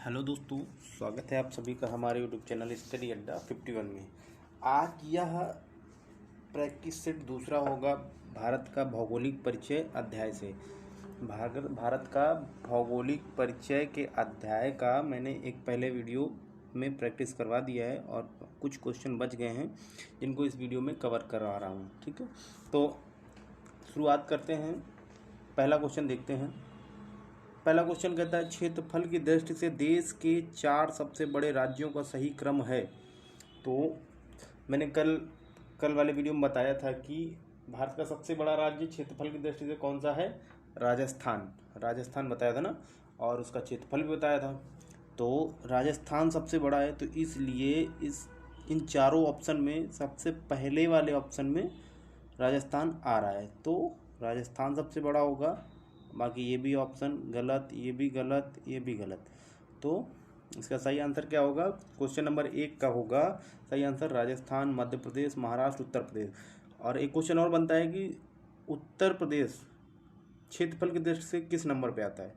Hello दोस्तों, स्वागत है आप सभी का हमारे यूट्यूब चैनल स्टडी अड्डा 51 में। आज यह प्रैक्टिस सेट दूसरा होगा भारत का भौगोलिक परिचय अध्याय से। भारत का भौगोलिक परिचय के अध्याय का मैंने एक पहले वीडियो में प्रैक्टिस करवा दिया है और कुछ क्वेश्चन बच गए हैं जिनको इस वीडियो में कवर करवा रहा हूँ। ठीक है, तो शुरुआत करते हैं। पहला क्वेश्चन देखते हैं। पहला क्वेश्चन कहता है, क्षेत्रफल की दृष्टि से देश के 4 सबसे बड़े राज्यों का सही क्रम है। तो मैंने कल वाले वीडियो में बताया था कि भारत का सबसे बड़ा राज्य क्षेत्रफल की दृष्टि से कौन सा है? राजस्थान बताया था ना, और उसका क्षेत्रफल भी बताया था। तो राजस्थान सबसे बड़ा है, तो इसलिए इन चारों ऑप्शन में सबसे पहले वाले ऑप्शन में राजस्थान आ रहा है, तो राजस्थान सबसे बड़ा होगा। बाकी ये भी ऑप्शन गलत, ये भी गलत, ये भी गलत। तो इसका सही आंसर क्या होगा? क्वेश्चन नंबर 1 का होगा सही आंसर राजस्थान, मध्य प्रदेश, महाराष्ट्र, उत्तर प्रदेश। और एक क्वेश्चन और बनता है कि उत्तर प्रदेश क्षेत्रफल की दृष्टि से किस नंबर पे आता है,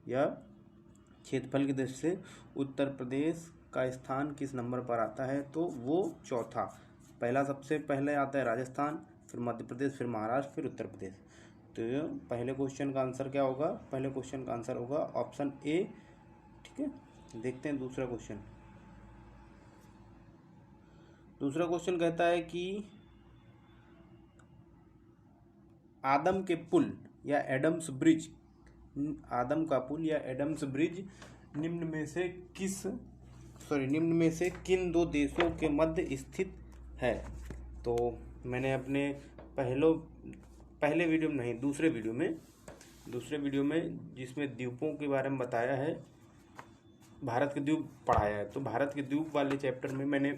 या क्षेत्रफल की दृष्टि से उत्तर प्रदेश का स्थान किस नंबर पर आता है? तो वो चौथा। पहला सबसे पहले आता है राजस्थान, फिर मध्य प्रदेश, फिर महाराष्ट्र, फिर उत्तर प्रदेश। तो पहले क्वेश्चन का आंसर क्या होगा? पहले क्वेश्चन का आंसर होगा ऑप्शन ए। ठीक है, देखते हैं दूसरा क्वेश्चन। दूसरा क्वेश्चन कहता है कि आदम का पुल या एडम्स ब्रिज निम्न में से किन दो देशों के मध्य स्थित है? तो मैंने अपने पहले वीडियो में नहीं, दूसरे वीडियो में जिसमें द्वीपों के बारे में बताया है, भारत के द्वीप पढ़ाया है, तो भारत के द्वीप वाले चैप्टर में मैंने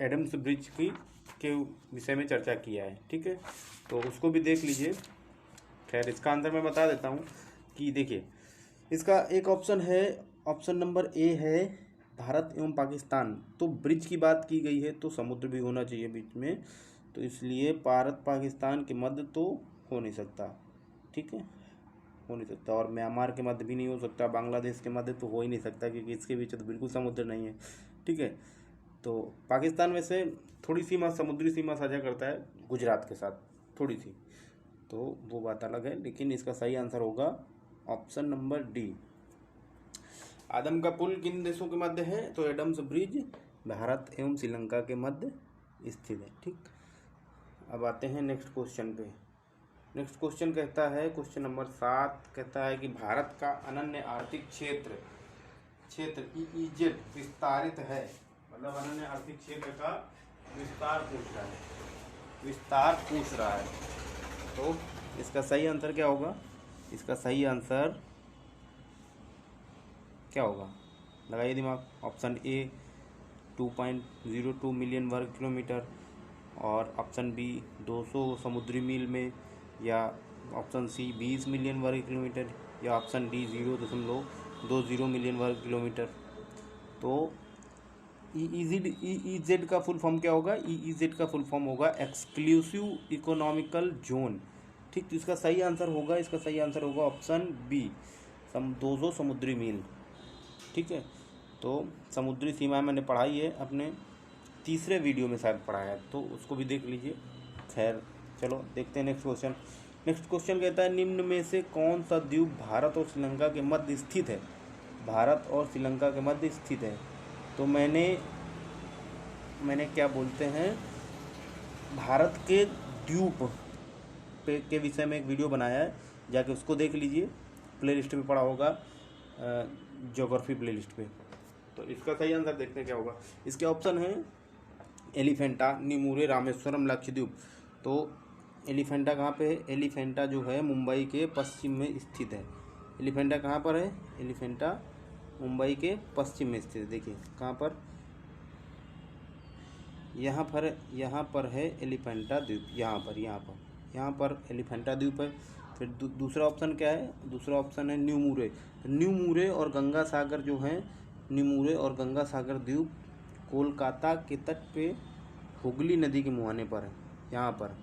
एडम्स ब्रिज के विषय में चर्चा किया है। ठीक है, तो उसको भी देख लीजिए। खैर, इसका आंसर मैं बता देता हूँ कि देखिए, इसका एक ऑप्शन है, ऑप्शन नंबर ए है भारत एवं पाकिस्तान। तो ब्रिज की बात की गई है तो समुद्र भी होना चाहिए बीच में, तो इसलिए भारत पाकिस्तान के मध्य तो हो नहीं सकता। ठीक है, हो नहीं सकता। और म्यांमार के मध्य भी नहीं हो सकता, बांग्लादेश के मध्य तो हो ही नहीं सकता, क्योंकि इसके बीच तो बिल्कुल समुद्र नहीं है। ठीक है, तो पाकिस्तान वैसे थोड़ी सीमा, समुद्री सीमा साझा करता है गुजरात के साथ, थोड़ी सी, तो वो बात अलग है। लेकिन इसका सही आंसर होगा ऑप्शन नंबर डी। आदम का पुल किन देशों के मध्य है? तो एडम्स ब्रिज भारत एवं श्रीलंका के मध्य स्थित है। ठीक, अब आते हैं नेक्स्ट क्वेश्चन पे। नेक्स्ट क्वेश्चन कहता है, क्वेश्चन नंबर 7 कहता है कि भारत का अनन्य आर्थिक क्षेत्र EEZ विस्तारित है। मतलब अनन्य आर्थिक क्षेत्र का विस्तार पूछ रहा है। तो इसका सही आंसर क्या होगा? इसका सही आंसर क्या होगा? लगाइए दिमाग। ऑप्शन ए 2.02 मिलियन वर्ग किलोमीटर, और ऑप्शन बी 200 समुद्री मील में, या ऑप्शन सी 20 मिलियन वर्ग किलोमीटर, या ऑप्शन डी 0.20 मिलियन वर्ग किलोमीटर। तो EEZ का फुल फॉर्म क्या होगा? EEZ का फुल फॉर्म होगा एक्सक्लूसिव इकोनॉमिकल जोन। ठीक, तो इसका सही आंसर होगा ऑप्शन बी 200 समुद्री मील। ठीक है, तो समुद्री सीमा मैंने पढ़ाई है, अपने तीसरे वीडियो में शायद पढ़ाया है, तो उसको भी देख लीजिए। खैर, चलो देखते हैं नेक्स्ट क्वेश्चन। नेक्स्ट क्वेश्चन कहता है, निम्न में से कौन सा द्वीप भारत और श्रीलंका के मध्य स्थित है? भारत और श्रीलंका के मध्य स्थित है। तो मैंने क्या बोलते हैं, भारत के द्वीप के विषय में एक वीडियो बनाया है, जाके उसको देख लीजिए। प्ले लिस्ट में पड़ा होगा, ज्योग्राफी प्ले लिस्ट पे। तो इसका सही आंसर देखते हैं क्या होगा। इसके ऑप्शन हैं एलिफेंटा, निमूरे, रामेश्वरम, लक्षद्वीप। तो एलिफेंटा कहाँ पे है? एलिफेंटा जो है मुंबई के पश्चिम में स्थित है। एलिफेंटा कहाँ पर है? एलिफेंटा मुंबई के पश्चिम में स्थित है। देखिए कहाँ पर, यहाँ पर है एलिफेंटा द्वीप, यहाँ पर एलिफेंटा द्वीप है। फिर दूसरा ऑप्शन क्या है? दूसरा ऑप्शन है न्यूमूरे। न्यूमूरे और गंगा सागर जो हैं, न्यूमूरे और गंगा सागर द्वीप कोलकाता के तट पे हुगली नदी के मुहाने पर है। यहाँ पर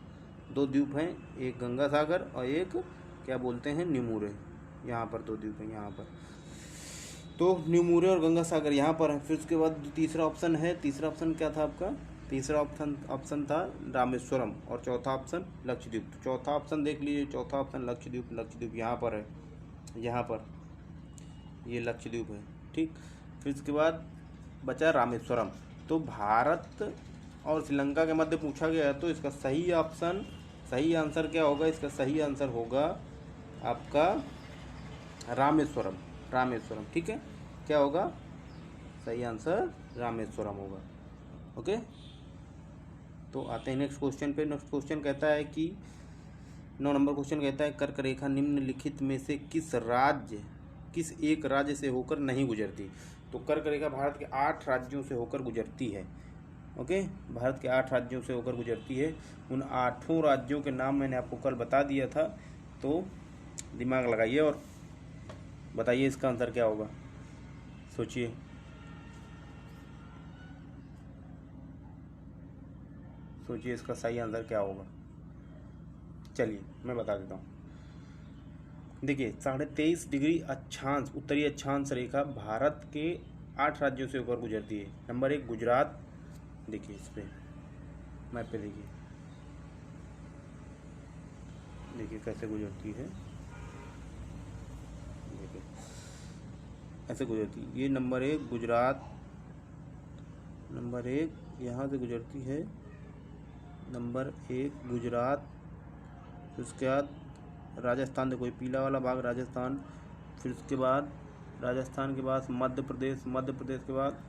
2 द्वीप हैं, एक गंगा सागर और एक क्या बोलते हैं न्यूमूरे। यहाँ पर 2 द्वीप हैं यहाँ पर। तो न्यूमूरे और गंगा सागर यहाँ पर है। फिर उसके बाद तीसरा ऑप्शन है, तीसरा ऑप्शन क्या था आपका? तीसरा ऑप्शन था रामेश्वरम और चौथा ऑप्शन लक्षद्वीप। तो चौथा ऑप्शन देख लीजिए, चौथा ऑप्शन लक्षद्वीप, लक्षद्वीप यहाँ पर है, यहाँ पर ये लक्षद्वीप है, ठीक। फिर उसके बाद बचा रामेश्वरम। तो भारत और श्रीलंका के मध्य पूछा गया है, तो इसका सही ऑप्शन, सही आंसर क्या होगा? इसका सही आंसर होगा आपका रामेश्वरम, रामेश्वरम, ठीक है। क्या होगा सही आंसर? रामेश्वरम होगा। ओके, तो आते हैं नेक्स्ट क्वेश्चन पे। नेक्स्ट क्वेश्चन कहता है कि 9 नंबर क्वेश्चन कहता है कर्क रेखा निम्नलिखित में से किस एक राज्य से होकर नहीं गुजरती? तो कर्क रेखा भारत के 8 राज्यों से होकर गुजरती है। ओके, भारत के 8 राज्यों से होकर गुजरती है। उन 8 राज्यों के नाम मैंने आपको कल बता दिया था, तो दिमाग लगाइए और बताइए इसका आंसर क्या होगा। सोचिए, सोचिए इसका सही आंसर क्या होगा। चलिए मैं बता देता हूँ। देखिए 23.5 डिग्री अक्षांश, उत्तरी अक्षांश रेखा भारत के 8 राज्यों से होकर गुजरती है। नंबर 1 गुजरात, देखिए इस पे मैप पे देखिए, देखिए कैसे गुजरती है, देखिए ऐसे गुजरती है। ये नंबर 1 गुजरात, नंबर 1 यहाँ से गुजरती है, नंबर 1 गुजरात। फिर उसके बाद राजस्थान, देखो ये पीला वाला भाग राजस्थान। फिर उसके बाद राजस्थान के बाद मध्य प्रदेश, मध्य प्रदेश के बाद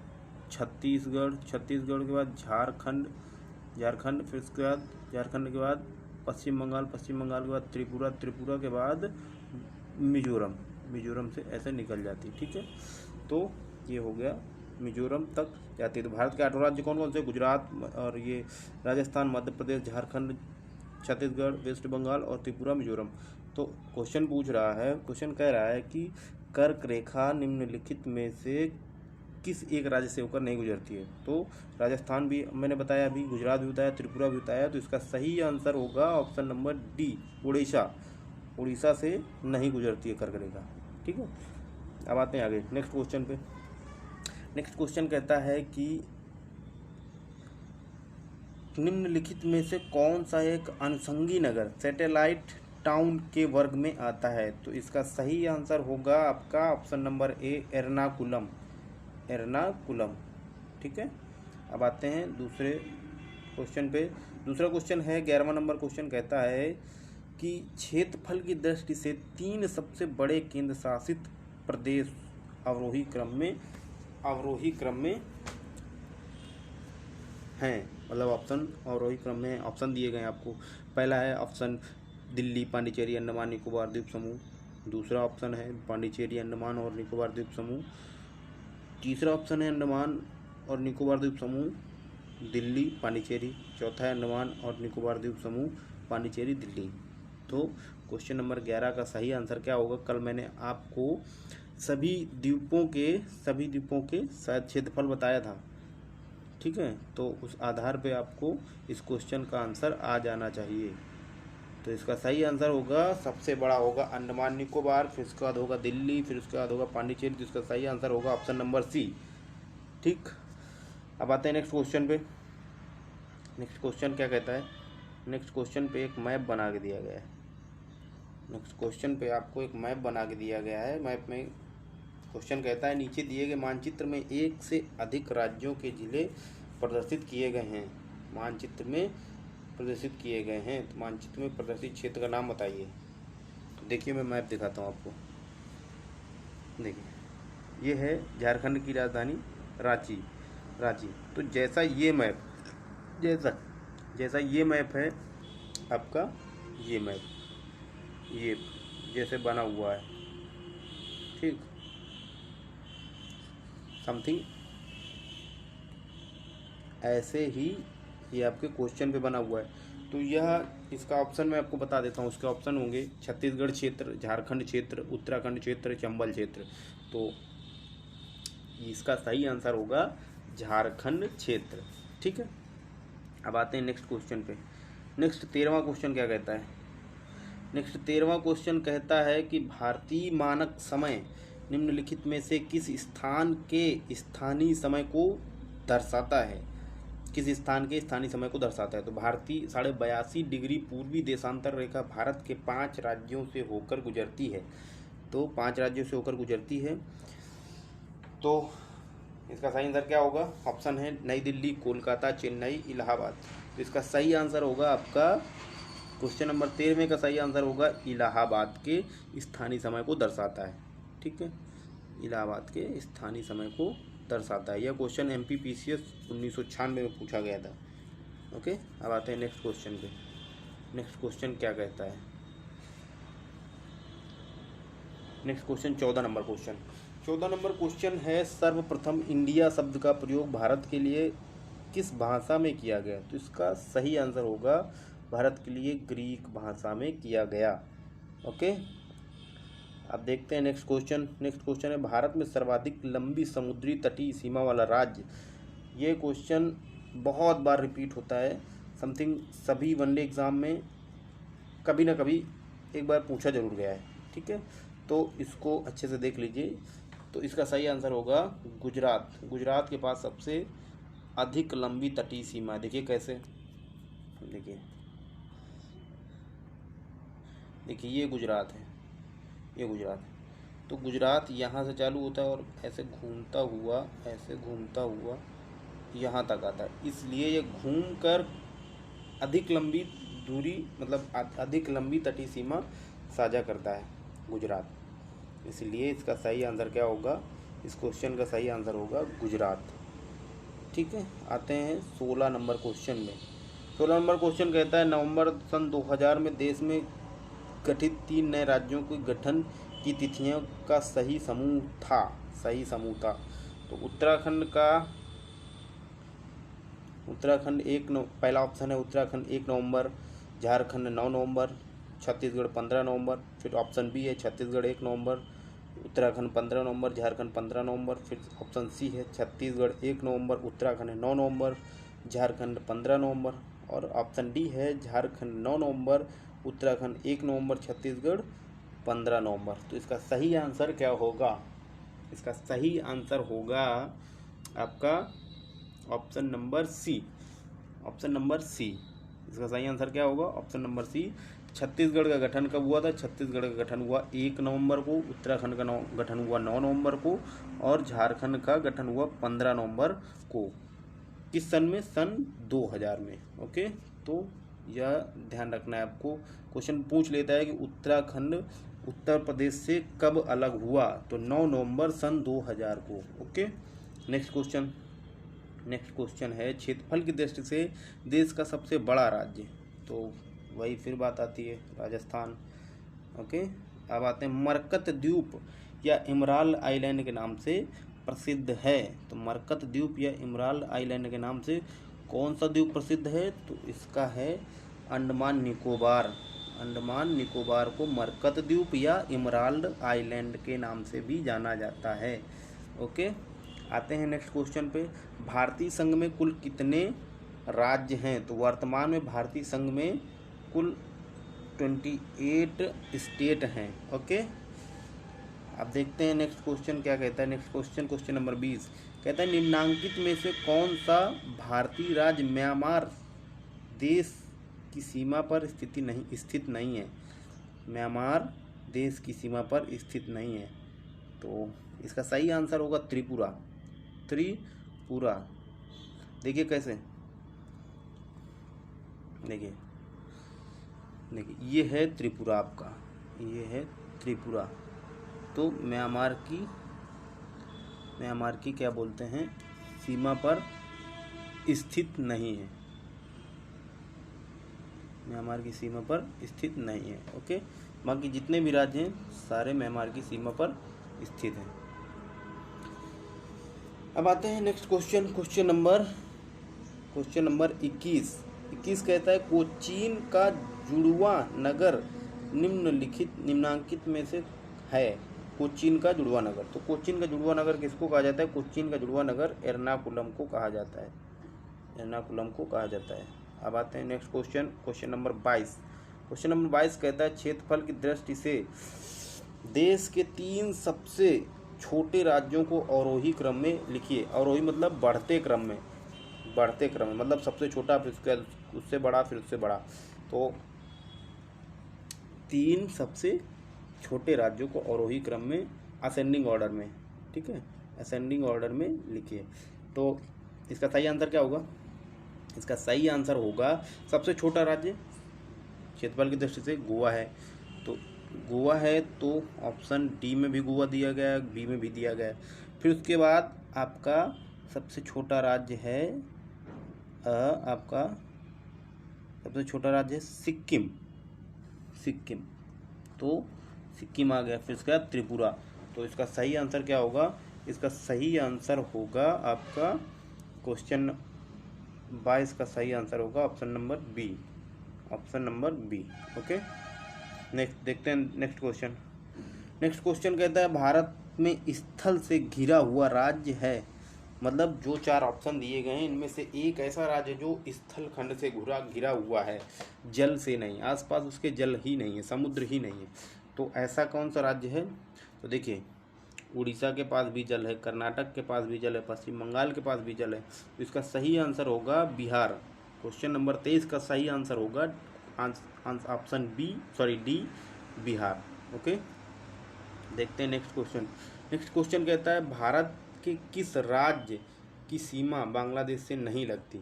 छत्तीसगढ़, छत्तीसगढ़ के बाद झारखंड, झारखंड। फिर उसके बाद झारखंड के बाद पश्चिम बंगाल, पश्चिम बंगाल के बाद त्रिपुरा, त्रिपुरा के बाद मिजोरम, मिजोरम से ऐसे निकल जाती है, ठीक है। तो ये हो गया, मिजोरम तक जाती है। तो भारत के 8 राज्य कौन कौन से? गुजरात और ये राजस्थान, मध्य प्रदेश, झारखंड, छत्तीसगढ़, वेस्ट बंगाल और त्रिपुरा, मिजोरम। तो क्वेश्चन पूछ रहा है, क्वेश्चन कह रहा है कि कर्क रेखा निम्नलिखित में से किस एक राज्य से होकर नहीं गुजरती है? तो राजस्थान भी मैंने बताया, अभी गुजरात भी बताया, त्रिपुरा भी बताया। तो इसका सही आंसर होगा option number D, Orissa. Orissa से नहीं गुजरती है कर्क रेखा, ठीक है। अब आते हैं आगे नेक्स्ट क्वेश्चन पे। नेक्स्ट क्वेश्चन कहता है कि निम्नलिखित में से कौन सा एक अनुषंगी नगर सैटेलाइट टाउन के वर्ग में आता है? तो इसका सही आंसर होगा आपका option number A, Ernakulam, Ernakulam, ठीक है। अब आते हैं दूसरे क्वेश्चन पे। दूसरा क्वेश्चन है 11वां नंबर क्वेश्चन कहता है कि क्षेत्रफल की दृष्टि से 3 सबसे बड़े केंद्र शासित प्रदेश अवरोही क्रम में हैं, मतलब ऑप्शन अवरोही क्रम में ऑप्शन दिए गए हैं आपको। पहला है ऑप्शन दिल्ली, पांडिचेरी, अंडमान निकोबार द्वीप समूह। दूसरा ऑप्शन है पांडिचेरी, अंडमान और निकोबार द्वीप समूह। तीसरा ऑप्शन है अंडमान और निकोबार द्वीप समूह, दिल्ली, पांडिचेरी। चौथा है अंडमान और निकोबार द्वीप समूह, पांडिचेरी, दिल्ली। तो क्वेश्चन नंबर 11 का सही आंसर क्या होगा? कल मैंने आपको सभी द्वीपों के शायद क्षेत्रफल बताया था, ठीक है। तो उस आधार पे आपको इस क्वेश्चन का आंसर आ जाना चाहिए। तो इसका सही आंसर होगा, सबसे बड़ा होगा अंडमान निकोबार, फिर उसके बाद होगा दिल्ली, फिर उसके बाद होगा पांडिचेरी। तो इसका सही आंसर होगा ऑप्शन नंबर सी, ठीक। अब आते हैं नेक्स्ट क्वेश्चन पे। नेक्स्ट क्वेश्चन क्या कहता है? नेक्स्ट क्वेश्चन पे एक मैप बना के दिया गया है। नेक्स्ट क्वेश्चन पे आपको एक मैप बना के दिया गया है। मैप में क्वेश्चन कहता है नीचे दिए गए मानचित्र में एक से अधिक राज्यों के जिले प्रदर्शित किए गए हैं। मानचित्र में प्रदर्शित किए गए हैं, तो मानचित्र में प्रदर्शित क्षेत्र का नाम बताइए। तो देखिए मैं मैप दिखाता हूँ आपको। देखिए ये है झारखंड की राजधानी रांची, रांची। तो जैसा ये मैप है आपका, ये मैप ये जैसे बना हुआ है, ठीक, समथिंग ऐसे ही ये आपके क्वेश्चन पे बना हुआ है। तो यह इसका ऑप्शन मैं आपको बता देता हूँ। उसके ऑप्शन होंगे छत्तीसगढ़ क्षेत्र, झारखंड क्षेत्र, उत्तराखंड क्षेत्र, चंबल क्षेत्र। तो इसका सही आंसर होगा झारखंड क्षेत्र, ठीक है। अब आते हैं नेक्स्ट क्वेश्चन पे। नेक्स्ट 13वां क्वेश्चन क्या कहता है? नेक्स्ट 13वां क्वेश्चन कहता है कि भारतीय मानक समय निम्नलिखित में से किस स्थान के स्थानीय समय को दर्शाता है? किस स्थान के स्थानीय समय को दर्शाता है? तो भारतीय 82.5 डिग्री पूर्वी देशांतर रेखा भारत के 5 राज्यों से होकर गुजरती है। तो 5 राज्यों से होकर गुजरती है। तो इसका सही आंसर क्या होगा? ऑप्शन है नई दिल्ली, कोलकाता, चेन्नई, इलाहाबाद। तो इसका सही आंसर होगा आपका क्वेश्चन नंबर 13 का सही आंसर होगा इलाहाबाद के स्थानीय समय को दर्शाता है। ठीक है, इलाहाबाद के स्थानीय समय को दर्शाता है। यह क्वेश्चन MPPCS 1996 में पूछा गया था। ओके, अब आते हैं नेक्स्ट क्वेश्चन पे। नेक्स्ट क्वेश्चन क्या कहता है? Next question 14 number question. 14 number question है, सर्वप्रथम इंडिया शब्द का प्रयोग भारत के लिए किस भाषा में किया गया? तो इसका सही आंसर होगा भारत के लिए ग्रीक भाषा में किया गया। ओके, अब देखते हैं नेक्स्ट क्वेश्चन। नेक्स्ट क्वेश्चन है, भारत में सर्वाधिक लंबी समुद्री तटीय सीमा वाला राज्य। ये क्वेश्चन बहुत बार रिपीट होता है, समथिंग सभी वनडे एग्ज़ाम में कभी ना कभी एक बार पूछा जरूर गया है। ठीक है, तो इसको अच्छे से देख लीजिए। तो इसका सही आंसर होगा गुजरात। गुजरात के पास सबसे अधिक लंबी तटीय सीमा। देखिए कैसे, देखिए ये गुजरात है, ये गुजरात है। तो गुजरात यहाँ से चालू होता है और ऐसे घूमता हुआ यहाँ तक आता है। इसलिए ये घूमकर अधिक लंबी दूरी, मतलब अधिक लंबी तटीय सीमा साझा करता है गुजरात। इसलिए इसका सही आंसर क्या होगा? इस क्वेश्चन का सही आंसर होगा गुजरात। ठीक है, आते हैं 16 नंबर क्वेश्चन में। 16 नंबर क्वेश्चन कहता है, नवंबर सन 2000 में देश में गठित 3 नए राज्यों के गठन की तिथियों का सही समूह था। तो उत्तराखंड पहला ऑप्शन है उत्तराखंड 1 नवंबर, झारखंड 9 नवंबर, छत्तीसगढ़ 15 नवंबर। फिर ऑप्शन बी है छत्तीसगढ़ 1 नवंबर, उत्तराखंड 15 नवंबर, झारखंड 15 नवंबर। फिर ऑप्शन सी है छत्तीसगढ़ 1 नवंबर, उत्तराखंड 9 नवंबर, झारखंड 15 नवंबर। और ऑप्शन डी है झारखंड 9 नवंबर, उत्तराखंड 1 नवंबर, छत्तीसगढ़ 15 नवंबर। तो इसका सही आंसर क्या होगा? इसका सही आंसर होगा आपका option number C. Option number C, इसका सही आंसर क्या होगा? ऑप्शन नंबर सी। छत्तीसगढ़ का गठन कब हुआ था? छत्तीसगढ़ का गठन हुआ 1 नवंबर को, उत्तराखंड का गठन हुआ 9 नवंबर को और झारखंड का गठन हुआ 15 नवंबर को। किस सन में? सन 2000 में। ओके, तो यह ध्यान रखना है आपको। क्वेश्चन पूछ लेता है कि उत्तराखंड उत्तर प्रदेश से कब अलग हुआ? तो 9 नवंबर सन 2000 को। ओके, नेक्स्ट क्वेश्चन है, क्षेत्रफल की दृष्टि से देश का सबसे बड़ा राज्य। तो वही फिर बात आती है राजस्थान। ओके, अब आते हैं, मरकत द्वीप या इमराल्ड आइलैंड के नाम से प्रसिद्ध है। तो मरकत द्वीप या इमराल्ड आइलैंड के नाम से कौन सा द्वीप प्रसिद्ध है? तो इसका है अंडमान निकोबार। अंडमान निकोबार को मरकत द्वीप या इमराल्ड आइलैंड के नाम से भी जाना जाता है। ओके, आते हैं नेक्स्ट क्वेश्चन पे। भारतीय संघ में कुल कितने राज्य हैं? तो वर्तमान में भारतीय संघ में कुल 28 स्टेट हैं। ओके, अब देखते हैं नेक्स्ट क्वेश्चन क्या कहता है। नेक्स्ट क्वेश्चन नंबर 20 कहता है, निम्नांकित में से कौन सा भारतीय राज्य म्यांमार देश की सीमा पर स्थित नहीं है? म्यांमार देश की सीमा पर स्थित नहीं है। तो इसका सही आंसर होगा त्रिपुरा। देखिए कैसे, देखिए ये है त्रिपुरा आपका, ये है त्रिपुरा। तो म्यांमार की क्या बोलते हैं, सीमा पर स्थित नहीं है। म्यांमार की सीमा पर स्थित नहीं है। ओके, बाकी जितने भी राज्य हैं सारे म्यांमार की सीमा पर स्थित हैं। अब आते हैं नेक्स्ट क्वेश्चन नंबर 21 कहता है, कोचीन का जुड़वा नगर निम्नांकित में से है। कोचीन का जुड़वा नगर, तो कोचीन का जुड़वा नगर किसको कहा जाता है? कोचीन का जुड़वा नगर एर्नाकुलम को कहा जाता है। एर्नाकुलम को कहा जाता है। अब आते हैं next question number 22। Question number 22 कहता है, क्षेत्रफल की दृष्टि से देश के 3 सबसे छोटे राज्यों को अवरोही क्रम में लिखिए। अवरोही मतलब बढ़ते क्रम में, बढ़ते क्रम में मतलब सबसे छोटा फिर उससे बड़ा फिर उससे बड़ा। तो 3 सबसे छोटे राज्यों को अवरोही क्रम में असेंडिंग ऑर्डर में, ठीक है, असेंडिंग ऑर्डर में लिखिए। तो इसका सही आंसर क्या होगा? इसका सही आंसर होगा सबसे छोटा राज्य क्षेत्रफल की दृष्टि से गोवा है। तो गोवा है, तो ऑप्शन डी में भी गोवा दिया गया है, बी में भी दिया गया है। फिर उसके बाद आपका सबसे छोटा राज्य है आपका सबसे छोटा राज्य है सिक्किम, सिक्किम, तो सिक्किम आ गया। फिर उसके बाद त्रिपुरा। तो इसका सही आंसर क्या होगा? इसका सही आंसर होगा आपका क्वेश्चन 22 का सही आंसर होगा option number B, option number B. Okay, next देखते हैं नेक्स्ट क्वेश्चन। नेक्स्ट क्वेश्चन कहता है भारत में स्थल से घिरा हुआ राज्य है। मतलब जो 4 ऑप्शन दिए गए हैं इनमें से एक ऐसा राज्य जो स्थल खंड से घिरा हुआ है, जल से नहीं, आसपास उसके जल ही नहीं है, समुद्र ही नहीं है। तो ऐसा कौन सा राज्य है? तो देखिए, उड़ीसा के पास भी जल है, कर्नाटक के पास भी जल है, पश्चिम बंगाल के पास भी जल है। तो इसका सही आंसर होगा बिहार। क्वेश्चन नंबर 23 का सही आंसर होगा option B, sorry D, Bihar. Okay, देखते हैं नेक्स्ट क्वेश्चन। नेक्स्ट क्वेश्चन कहता है भारत के किस राज्य की सीमा बांग्लादेश से नहीं लगती?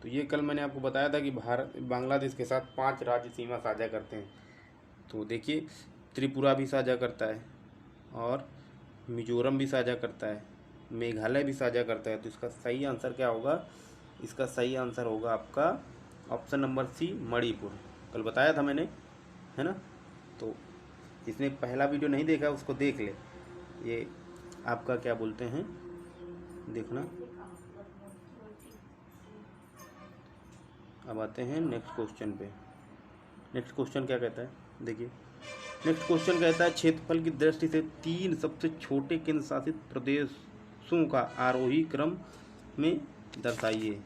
तो ये कल मैंने आपको बताया था कि भारत बांग्लादेश के साथ 5 राज्य सीमा साझा करते हैं। तो देखिए, त्रिपुरा भी साझा करता है और मिजोरम भी साझा करता है, मेघालय भी साझा करता है। तो इसका सही आंसर क्या होगा? इसका सही आंसर होगा आपका ऑप्शन नंबर सी, मणिपुर। कल बताया था मैंने, है ना? तो जिसने पहला वीडियो नहीं देखा उसको देख ले। ये आपका क्या बोलते हैं, देखना। अब आते हैं नेक्स्ट क्वेश्चन पे। नेक्स्ट क्वेश्चन क्या कहता है, देखिए। नेक्स्ट क्वेश्चन कहता है क्षेत्रफल की दृष्टि से 3 सबसे छोटे केंद्र शासित प्रदेशों का आरोही क्रम में दर्शाइए।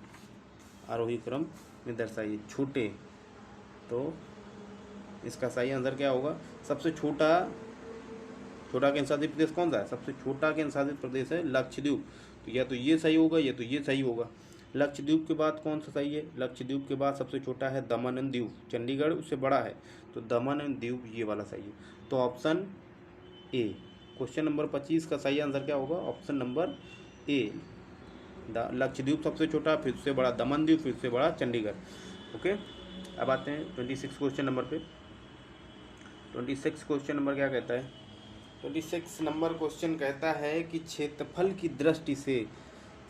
आरोही क्रम में दर्शाइए छोटे। तो इसका सही आंसर क्या होगा? सबसे छोटा केंद्र शासित प्रदेश कौन सा है? सबसे छोटा केंद्र शासित प्रदेश है लक्षद्वीप। तो या तो ये सही होगा या तो ये सही होगा। लक्षद्वीप के बाद कौन सा सही है? लक्षद्वीप के बाद सबसे छोटा है दमन एंड दीव, चंडीगढ़ उससे बड़ा है, तो दमन एंड दीव ये वाला सही है। तो ऑप्शन ए, क्वेश्चन नंबर 25 का सही आंसर क्या होगा? ऑप्शन नंबर ए, लक्षद्वीप सबसे छोटा, फिर उससे बड़ा दमन दीव, फिर उससे बड़ा चंडीगढ़। ओके, अब आते हैं 26 क्वेश्चन नंबर पे। 26 क्वेश्चन नंबर क्या कहता है? 26 नंबर क्वेश्चन कहता है कि क्षेत्रफल की दृष्टि से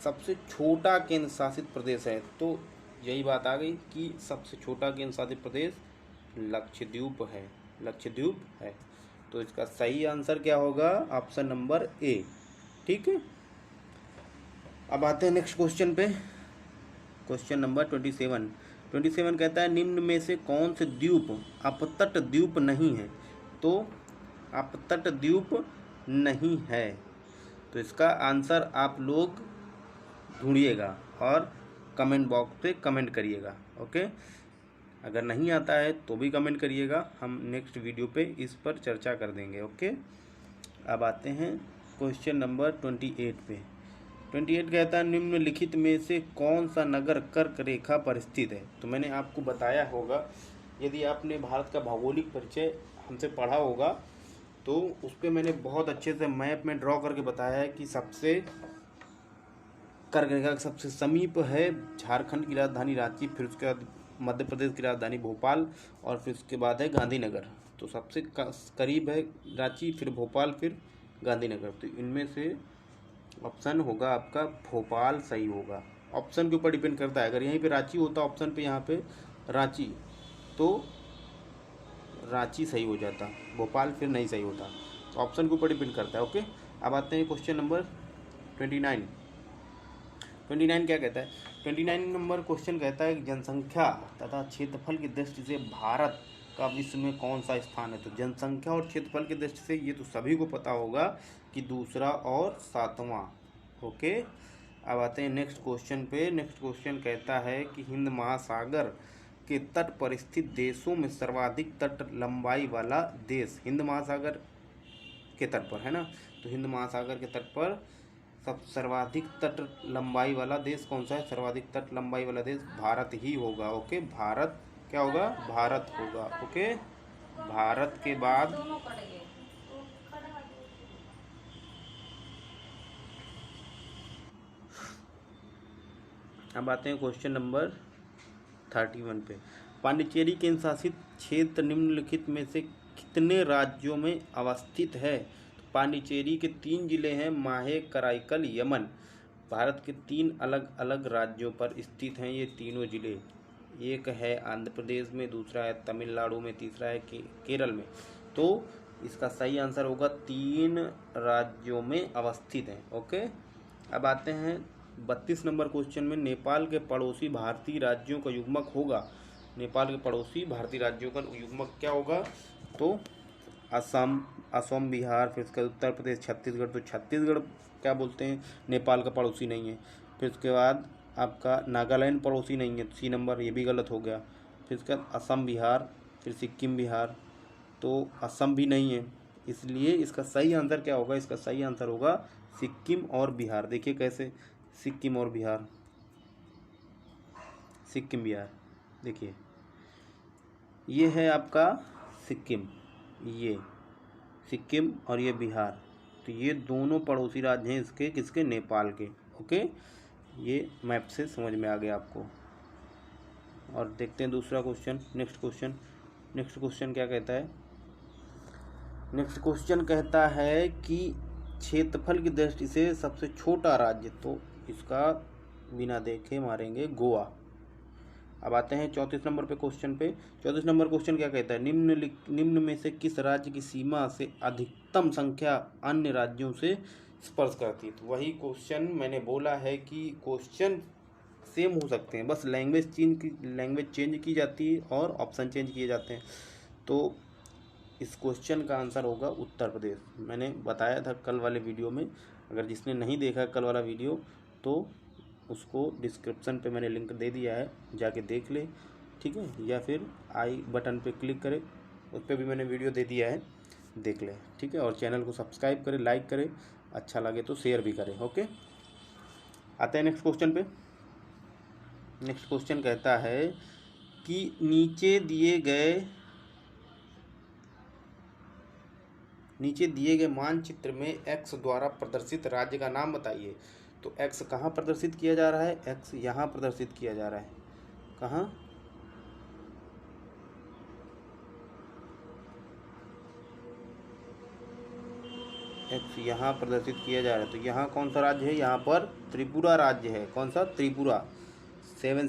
सबसे छोटा केंद्र शासित प्रदेश है। तो यही बात आ गई कि सबसे छोटा केंद्र शासित प्रदेश लक्षद्वीप है, लक्षद्वीप है। तो इसका सही आंसर क्या होगा? ऑप्शन नंबर ए, ठीक है। अब आते हैं नेक्स्ट क्वेश्चन पे। क्वेश्चन नंबर 27 कहता है निम्न में से कौन से द्वीप अपतट द्वीप नहीं है? तो अपतट द्वीप नहीं है, तो इसका आंसर आप लोग ढूंढिएगा और कमेंट बॉक्स पे कमेंट करिएगा। ओके, अगर नहीं आता है तो भी कमेंट करिएगा, हम नेक्स्ट वीडियो पे इस पर चर्चा कर देंगे। ओके, अब आते हैं क्वेश्चन नंबर 28 पे। 28 कहता है निम्नलिखित में से कौन सा नगर कर्क रेखा पर स्थित है? तो मैंने आपको बताया होगा, यदि आपने भारत का भौगोलिक परिचय हमसे पढ़ा होगा तो उस पर मैंने बहुत अच्छे से मैप में ड्रॉ करके बताया है कि सबसे कर्क रेखा सबसे समीप है झारखंड की राजधानी रांची, फिर उसके बाद मध्य प्रदेश की राजधानी भोपाल, और फिर उसके बाद है गांधीनगर। तो सबसे करीब है रांची, फिर भोपाल, फिर गांधीनगर। तो इनमें से ऑप्शन होगा आपका भोपाल सही होगा। ऑप्शन के ऊपर डिपेंड करता है, अगर यहीं पे रांची होता ऑप्शन पे, यहाँ पे रांची, तो रांची सही हो जाता, भोपाल फिर नहीं सही होता। तो ऑप्शन के ऊपर डिपेंड करता है। ओके, अब आते हैं क्वेश्चन नंबर 29 क्या कहता है? 29 नंबर क्वेश्चन कहता है जनसंख्या तथा क्षेत्रफल की दृष्टि से भारत का विश्व में कौन सा स्थान है? तो जनसंख्या और क्षेत्रफल की दृष्टि से ये तो सभी को पता होगा कि दूसरा और 7वां। ओके, अब आते हैं नेक्स्ट क्वेश्चन पे। नेक्स्ट क्वेश्चन कहता है कि हिंद महासागर के तट पर स्थित देशों में सर्वाधिक तट लंबाई वाला देश, हिंद महासागर के तट पर है ना, तो हिंद महासागर के तट पर सब सर्वाधिक तट लंबाई वाला देश कौन सा है? सर्वाधिक तट लंबाई वाला देश भारत ही होगा। ओके, भारत क्या होगा? भारत होगा। ओके, भारत के बाद अब आते हैं क्वेश्चन नंबर 31 पे। पांडिचेरी केंद्र शासित क्षेत्र निम्नलिखित में से कितने राज्यों में अवस्थित है? तो पांडिचेरी के 3 जिले हैं, माहे, कराईकल, यमन। भारत के 3 अलग अलग राज्यों पर स्थित हैं ये तीनों जिले। एक है आंध्र प्रदेश में, दूसरा है तमिलनाडु में, तीसरा है केरल में। तो इसका सही आंसर होगा 3 राज्यों में अवस्थित है। ओके, अब आते हैं 32 नंबर क्वेश्चन में। नेपाल के पड़ोसी भारतीय राज्यों का युग्मक होगा। नेपाल के पड़ोसी भारतीय राज्यों का युग्मक क्या होगा? तो असम, बिहार, फिर उसके उत्तर प्रदेश, छत्तीसगढ़। तो छत्तीसगढ़ क्या बोलते हैं? नेपाल का पड़ोसी नहीं है। फिर उसके बाद आपका नागालैंड पड़ोसी नहीं है, सी नंबर, ये भी गलत हो गया। फिर उसके बाद असम, बिहार, फिर सिक्किम, बिहार। तो असम भी नहीं है, इसलिए इसका सही आंसर क्या होगा? इसका सही आंसर होगा सिक्किम और बिहार। देखिए कैसे, सिक्किम और बिहार, सिक्किम बिहार। देखिए ये है आपका सिक्किम, ये सिक्किम और ये बिहार। तो ये दोनों पड़ोसी राज्य हैं इसके, किसके? नेपाल के। ओके, ये मैप से समझ में आ गया आपको। और देखते हैं दूसरा क्वेश्चन, नेक्स्ट क्वेश्चन क्या कहता है? नेक्स्ट क्वेश्चन कहता है कि क्षेत्रफल की दृष्टि से सबसे छोटा राज्य, तो इसका बिना देखे मारेंगे गोवा। अब आते हैं 34 नंबर पे क्वेश्चन पे। 34 नंबर क्वेश्चन क्या कहता है? निम्न में से किस राज्य की सीमा से अधिकतम संख्या अन्य राज्यों से स्पर्श करती है? तो वही क्वेश्चन मैंने बोला है कि क्वेश्चन सेम हो सकते हैं, बस लैंग्वेज चेंज की जाती है और ऑप्शन चेंज किए जाते हैं। तो इस क्वेश्चन का आंसर होगा उत्तर प्रदेश। मैंने बताया था कल वाले वीडियो में, अगर जिसने नहीं देखा कल वाला वीडियो तो उसको डिस्क्रिप्शन पे मैंने लिंक दे दिया है, जाके देख ले, ठीक है? या फिर आई बटन पे क्लिक करे, उस पर भी मैंने वीडियो दे दिया है, देख ले, ठीक है? और चैनल को सब्सक्राइब करे, लाइक करे, अच्छा लगे तो शेयर भी करें। ओके, आते हैं नेक्स्ट क्वेश्चन पे। नेक्स्ट क्वेश्चन कहता है कि नीचे दिए गए मानचित्र में एक्स द्वारा प्रदर्शित राज्य का नाम बताइए। तो एक्स कहाँ प्रदर्शित किया जा रहा है? एक्स यहाँ प्रदर्शित किया जा रहा है। कहाँ? एक्स यहाँ प्रदर्शित किया जा रहा है। तो यहाँ कौन सा राज्य है? यहाँ पर त्रिपुरा राज्य है। कौन सा? त्रिपुरा। 7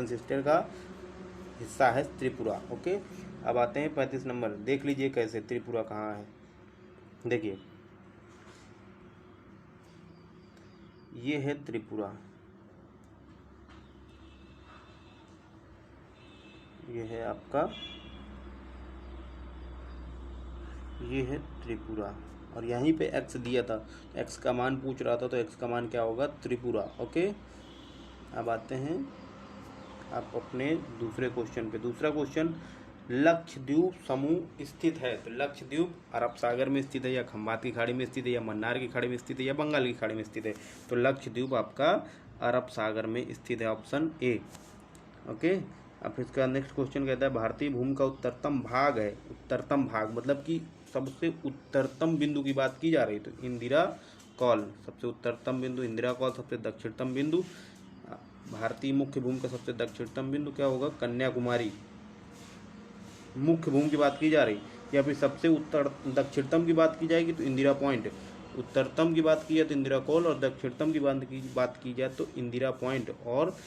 सिस्टर का हिस्सा है त्रिपुरा। ओके, अब आते हैं 35 नंबर। देख लीजिए कैसे त्रिपुरा कहाँ है। देखिए ये है त्रिपुरा, ये है आपका, ये है त्रिपुरा, और यहीं पे एक्स दिया था, एक्स का मान पूछ रहा था, तो एक्स का मान क्या होगा? त्रिपुरा। ओके, अब आते हैं आप अपने दूसरे क्वेश्चन पे। दूसरा क्वेश्चन, लक्षद्वीप समूह स्थित है। तो लक्षद्वीप अरब सागर में स्थित है, या खंबात की खाड़ी में स्थित है, या मन्नार की खाड़ी में स्थित है, या बंगाल की खाड़ी में स्थित है? तो लक्षद्वीप आपका अरब सागर में स्थित है, ऑप्शन ए। ओके, अब इसका नेक्स्ट क्वेश्चन कहता है भारतीय भूमि का उत्तरतम भाग है। उत्तरतम भाग मतलब कि सबसे उत्तरतम बिंदु की बात की जा रही है। तो इंदिरा कॉल सबसे उत्तरतम बिंदु, इंदिरा कॉल सबसे दक्षिणतम बिंदु, भारतीय मुख्य भूमि का सबसे दक्षिणतम बिंदु क्या होगा? कन्याकुमारी। मुख्य भूमि की बात की जा रही, या फिर सबसे उत्तर दक्षिणतम की बात की जाएगी तो इंदिरा पॉइंट। उत्तरतम की बात की जाए तो इंदिरा कॉल, और दक्षिणतम की बात की जाए तो इंदिरा पॉइंट, और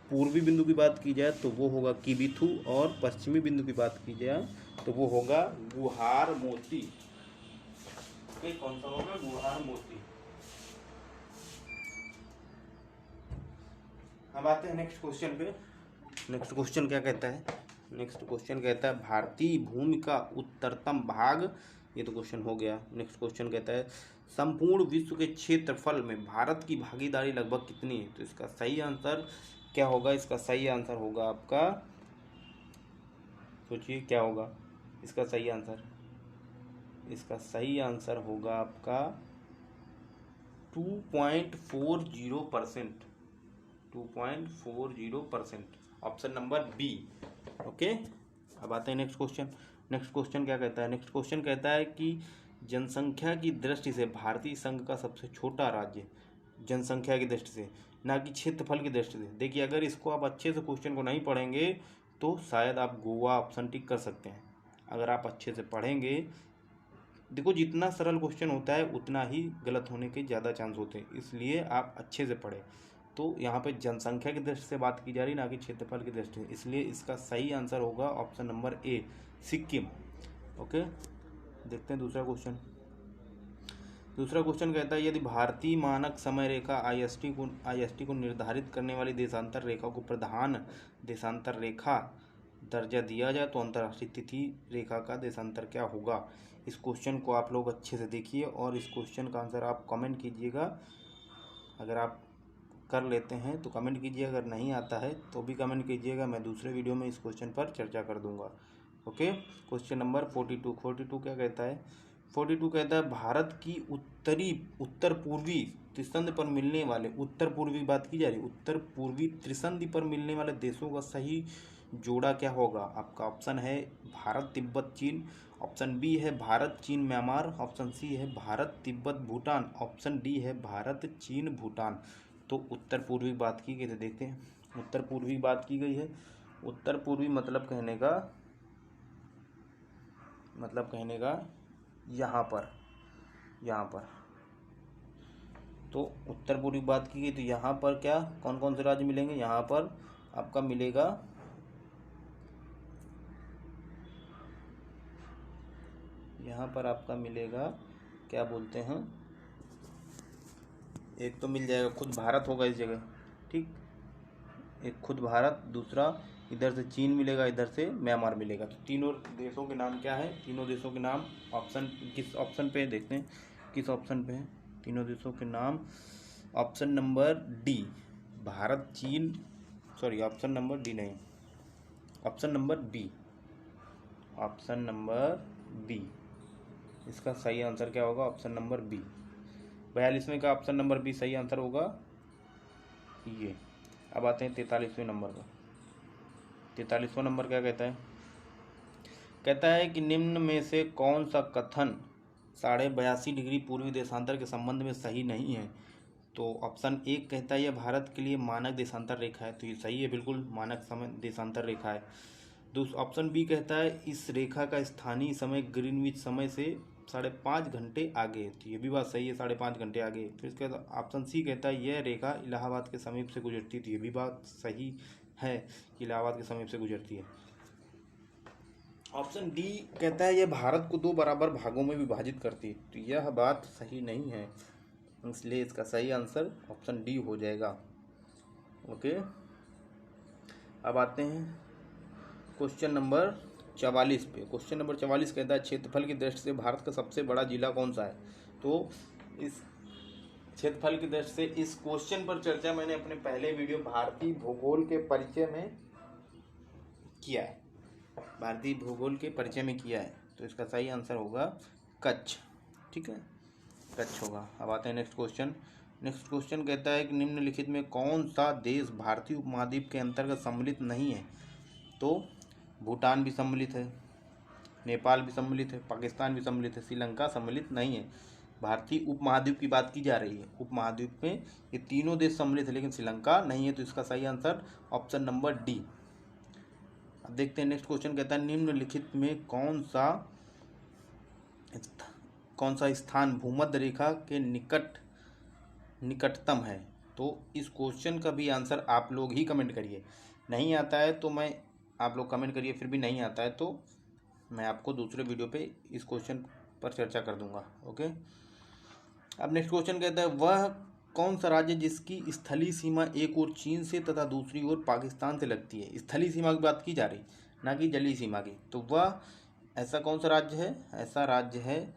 पूर्वी बिंदु की बात की जाए तो वो होगा किबिथु, और पश्चिमी बिंदु की बात की जाए तो वो होगा गुहार मोती। कौन सा होगा? गुहार मोती। अब आते हैं नेक्स्ट क्वेश्चन पे। नेक्स्ट क्वेश्चन क्या कहता है? नेक्स्ट क्वेश्चन कहता है भारतीय भूमि का उत्तरतम भाग, ये तो क्वेश्चन हो गया। नेक्स्ट क्वेश्चन कहता है संपूर्ण विश्व के क्षेत्रफल में भारत की भागीदारी लगभग कितनी है? तो इसका सही आंसर क्या होगा? इसका सही आंसर होगा आपका, सोचिए क्या होगा इसका सही आंसर? इसका सही आंसर होगा आपका 2.40%। 2.40%, ऑप्शन नंबर बी। ओके, अब आते हैं नेक्स्ट क्वेश्चन। नेक्स्ट क्वेश्चन क्या कहता है? नेक्स्ट क्वेश्चन कहता है कि जनसंख्या की दृष्टि से भारतीय संघ का सबसे छोटा राज्य, जनसंख्या की दृष्टि से, ना कि क्षेत्रफल की दृष्टि से। देखिए, अगर इसको आप अच्छे से क्वेश्चन को नहीं पढ़ेंगे तो शायद आप गोवा ऑप्शन टिक कर सकते हैं। अगर आप अच्छे से पढ़ेंगे, देखो जितना सरल क्वेश्चन होता है उतना ही गलत होने के ज़्यादा चांस होते हैं, इसलिए आप अच्छे से पढ़ें। तो यहाँ पे जनसंख्या की दृष्टि से बात की जा रही, ना कि क्षेत्रफल की दृष्टि से, इसलिए इसका सही आंसर होगा option number A, Sikkim. Okay, देखते हैं दूसरा क्वेश्चन। दूसरा क्वेश्चन कहता है, यदि भारतीय मानक समय रेखा आईएसटी को निर्धारित करने वाली देशांतर रेखा को प्रधान देशांतर रेखा दर्जा दिया जाए तो अंतर्राष्ट्रीय तिथि रेखा का देशांतर क्या होगा? इस क्वेश्चन को आप लोग अच्छे से देखिए और इस क्वेश्चन का आंसर आप कमेंट कीजिएगा। अगर आप कर लेते हैं तो कमेंट कीजिए, अगर नहीं आता है तो भी कमेंट कीजिएगा, मैं दूसरे वीडियो में इस क्वेश्चन पर चर्चा कर दूंगा। ओके, क्वेश्चन नंबर 42 क्या कहता है? 42 कहता है, भारत की उत्तर पूर्वी त्रिसंधि पर मिलने वाले, उत्तर पूर्वी बात की जा रही, उत्तर पूर्वी त्रिसंधि पर मिलने वाले देशों का सही जोड़ा क्या होगा? आपका ऑप्शन है भारत तिब्बत चीन, ऑप्शन बी है भारत चीन म्यांमार, ऑप्शन सी है भारत तिब्बत भूटान, ऑप्शन डी है भारत चीन भूटान। तो उत्तर पूर्वी बात की गई, तो देखते हैं। उत्तर पूर्वी बात की गई है। उत्तर पूर्वी मतलब कहने का यहाँ पर तो उत्तर पूर्वी बात की गई, तो यहाँ पर क्या कौन कौन से राज्य मिलेंगे? यहाँ पर आपका मिलेगा क्या बोलते हैं, एक तो मिल जाएगा खुद भारत होगा इस जगह, ठीक, एक खुद भारत, दूसरा इधर से चीन मिलेगा, इधर से म्यांमार मिलेगा। तो तीनों देशों के नाम क्या है? तीनों देशों के नाम ऑप्शन किस ऑप्शन पे देखते हैं, किस ऑप्शन पे है तीनों देशों के नाम? ऑप्शन नंबर डी, भारत चीन, सॉरी ऑप्शन नंबर डी नहीं, option number B, option number B. इसका सही आंसर क्या होगा? Option number B. 42वें का ऑप्शन नंबर बी सही आंसर होगा ये। अब आते हैं 43वें नंबर पर। 43वां नंबर क्या कहता है? कहता है कि निम्न में से कौन सा कथन 82.5 डिग्री पूर्वी देशांतर के संबंध में सही नहीं है? तो ऑप्शन एक कहता है यह भारत के लिए मानक देशांतर रेखा है, तो ये सही है, बिल्कुल मानक समय देशांतर रेखा है। दूसरा ऑप्शन बी कहता है इस रेखा का स्थानीय समय ग्रीनविच समय से 5.5 घंटे आगे, तो ये भी बात सही है, 5.5 घंटे आगे। फिर इसके बाद ऑप्शन सी कहता है यह रेखा इलाहाबाद के समीप से गुजरती है, तो ये भी बात सही है कि इलाहाबाद के समीप से गुजरती है। ऑप्शन डी कहता है यह भारत को 2 बराबर भागों में विभाजित करती है, तो यह बात सही नहीं है, इसलिए इसका सही आंसर ऑप्शन डी हो जाएगा। ओके, अब आते हैं क्वेश्चन नंबर 44 पे। क्वेश्चन नंबर 44 कहता है क्षेत्रफल की दृष्टि से भारत का सबसे बड़ा जिला कौन सा है? तो इस क्षेत्रफल की दृष्टि से इस क्वेश्चन पर चर्चा मैंने अपने पहले वीडियो भारतीय भूगोल के परिचय में किया है, भारतीय भूगोल के परिचय में किया है, तो इसका सही आंसर होगा कच्छ, ठीक है, कच्छ होगा। अब आते हैं नेक्स्ट क्वेश्चन। नेक्स्ट क्वेश्चन कहता है कि निम्नलिखित में कौन सा देश भारतीय उपमहाद्वीप के अंतर्गत सम्मिलित नहीं है? तो भूटान भी सम्मिलित है, नेपाल भी सम्मिलित है, पाकिस्तान भी सम्मिलित है, श्रीलंका सम्मिलित नहीं है। भारतीय उपमहाद्वीप की बात की जा रही है, उपमहाद्वीप में ये तीनों देश सम्मिलित है लेकिन श्रीलंका नहीं है, तो इसका सही आंसर ऑप्शन नंबर डी। अब देखते हैं नेक्स्ट क्वेश्चन कहता है निम्नलिखित में कौन सा स्थान भूमध्य रेखा के निकटतम है? तो इस क्वेश्चन का भी आंसर आप लोग ही कमेंट करिए, नहीं आता है तो आप लोग कमेंट करिए, फिर भी नहीं आता है तो मैं आपको दूसरे वीडियो पे इस क्वेश्चन पर चर्चा कर दूंगा। ओके, अब नेक्स्ट क्वेश्चन कहता है वह कौन सा राज्य जिसकी स्थलीय सीमा एक ओर चीन से तथा दूसरी ओर पाकिस्तान से लगती है? स्थलीय सीमा की बात की जा रही, ना कि जलीय सीमा की। तो वह ऐसा कौन सा राज्य है? ऐसा राज्य है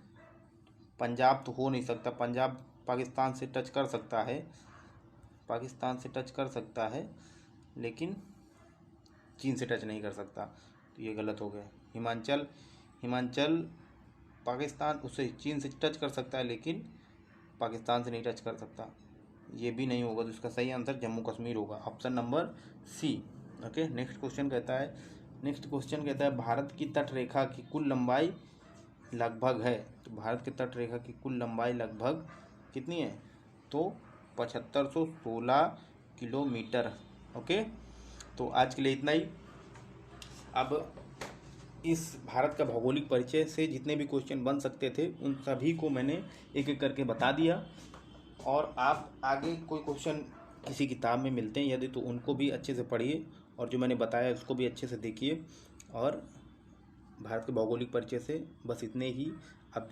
पंजाब, तो हो नहीं सकता, पंजाब पाकिस्तान से टच कर सकता है लेकिन चीन से टच नहीं कर सकता, तो ये गलत हो गया। हिमाचल पाकिस्तान उससे चीन से टच कर सकता है लेकिन पाकिस्तान से नहीं टच कर सकता। ये भी नहीं होगा, तो इसका सही आंसर जम्मू कश्मीर होगा, option number C. Okay, next question कहता है भारत की तट रेखा की कुल लंबाई लगभग है। तो भारत की तट रेखा की कुल लंबाई लगभग कितनी है? तो 7516 किलोमीटर। ओके, तो आज के लिए इतना ही। अब इस भारत का भौगोलिक परिचय से जितने भी क्वेश्चन बन सकते थे उन सभी को मैंने एक एक करके बता दिया। और आप आगे कोई क्वेश्चन किसी किताब में मिलते हैं यदि, तो उनको भी अच्छे से पढ़िए और जो मैंने बताया उसको भी अच्छे से देखिए। और भारत के भौगोलिक परिचय से बस इतने ही। अब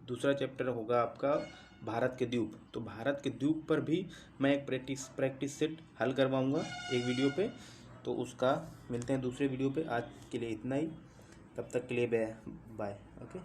दूसरा चैप्टर होगा आपका भारत के द्वीप। तो भारत के द्वीप पर भी मैं एक प्रैक्टिस सेट हल करवाऊँगा एक वीडियो पे, तो उसका मिलते हैं दूसरे वीडियो पे। आज के लिए इतना ही, तब तक के लिए बाय। ओके।